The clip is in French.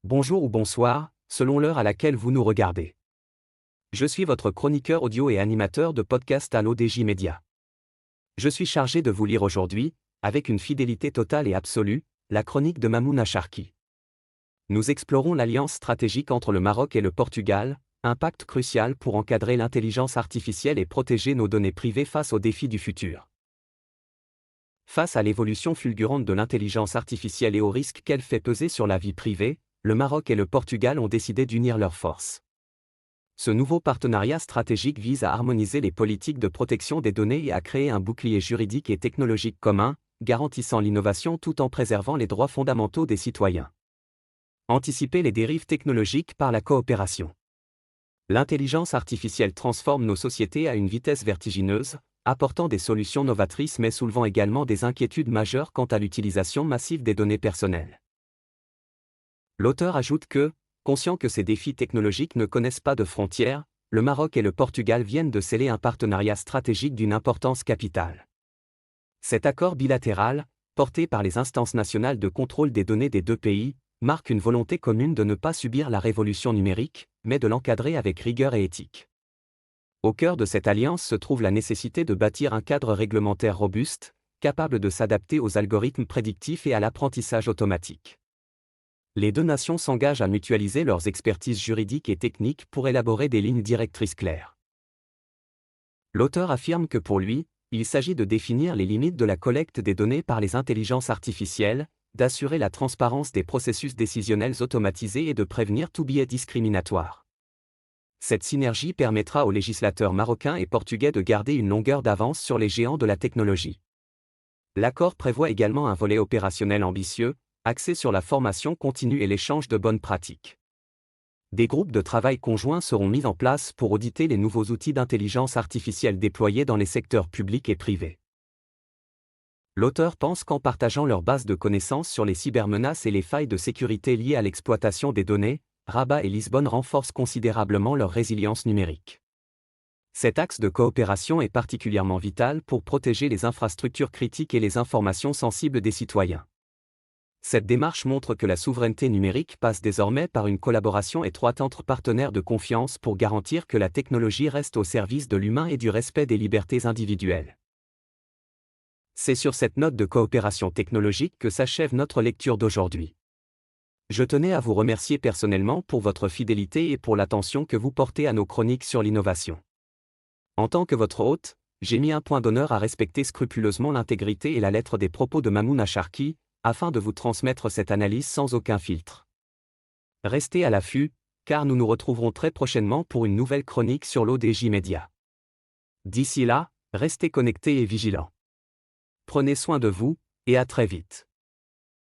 Bonjour ou bonsoir, selon l'heure à laquelle vous nous regardez. Je suis votre chroniqueur audio et animateur de podcast à l'ODJ Média. Je suis chargé de vous lire aujourd'hui, avec une fidélité totale et absolue, la chronique de Mamouna Charki. Nous explorons l'alliance stratégique entre le Maroc et le Portugal, un pacte crucial pour encadrer l'intelligence artificielle et protéger nos données privées face aux défis du futur. Face à l'évolution fulgurante de l'intelligence artificielle et aux risques qu'elle fait peser sur la vie privée, le Maroc et le Portugal ont décidé d'unir leurs forces. Ce nouveau partenariat stratégique vise à harmoniser les politiques de protection des données et à créer un bouclier juridique et technologique commun, garantissant l'innovation tout en préservant les droits fondamentaux des citoyens. Anticiper les dérives technologiques par la coopération. L'intelligence artificielle transforme nos sociétés à une vitesse vertigineuse, apportant des solutions novatrices mais soulevant également des inquiétudes majeures quant à l'utilisation massive des données personnelles. L'auteur ajoute que, conscient que ces défis technologiques ne connaissent pas de frontières, le Maroc et le Portugal viennent de sceller un partenariat stratégique d'une importance capitale. Cet accord bilatéral, porté par les instances nationales de contrôle des données des deux pays, marque une volonté commune de ne pas subir la révolution numérique, mais de l'encadrer avec rigueur et éthique. Au cœur de cette alliance se trouve la nécessité de bâtir un cadre réglementaire robuste, capable de s'adapter aux algorithmes prédictifs et à l'apprentissage automatique. Les deux nations s'engagent à mutualiser leurs expertises juridiques et techniques pour élaborer des lignes directrices claires. L'auteur affirme que pour lui, il s'agit de définir les limites de la collecte des données par les intelligences artificielles, d'assurer la transparence des processus décisionnels automatisés et de prévenir tout biais discriminatoire. Cette synergie permettra aux législateurs marocains et portugais de garder une longueur d'avance sur les géants de la technologie. L'accord prévoit également un volet opérationnel ambitieux, axé sur la formation continue et l'échange de bonnes pratiques. Des groupes de travail conjoints seront mis en place pour auditer les nouveaux outils d'intelligence artificielle déployés dans les secteurs publics et privés. L'auteur pense qu'en partageant leur base de connaissances sur les cybermenaces et les failles de sécurité liées à l'exploitation des données, Rabat et Lisbonne renforcent considérablement leur résilience numérique. Cet axe de coopération est particulièrement vital pour protéger les infrastructures critiques et les informations sensibles des citoyens. Cette démarche montre que la souveraineté numérique passe désormais par une collaboration étroite entre partenaires de confiance pour garantir que la technologie reste au service de l'humain et du respect des libertés individuelles. C'est sur cette note de coopération technologique que s'achève notre lecture d'aujourd'hui. Je tenais à vous remercier personnellement pour votre fidélité et pour l'attention que vous portez à nos chroniques sur l'innovation. En tant que votre hôte, j'ai mis un point d'honneur à respecter scrupuleusement l'intégrité et la lettre des propos de Mamouna Charki, afin de vous transmettre cette analyse sans aucun filtre. Restez à l'affût, car nous nous retrouverons très prochainement pour une nouvelle chronique sur l'ODJ Média. D'ici là, restez connectés et vigilants. Prenez soin de vous, et à très vite.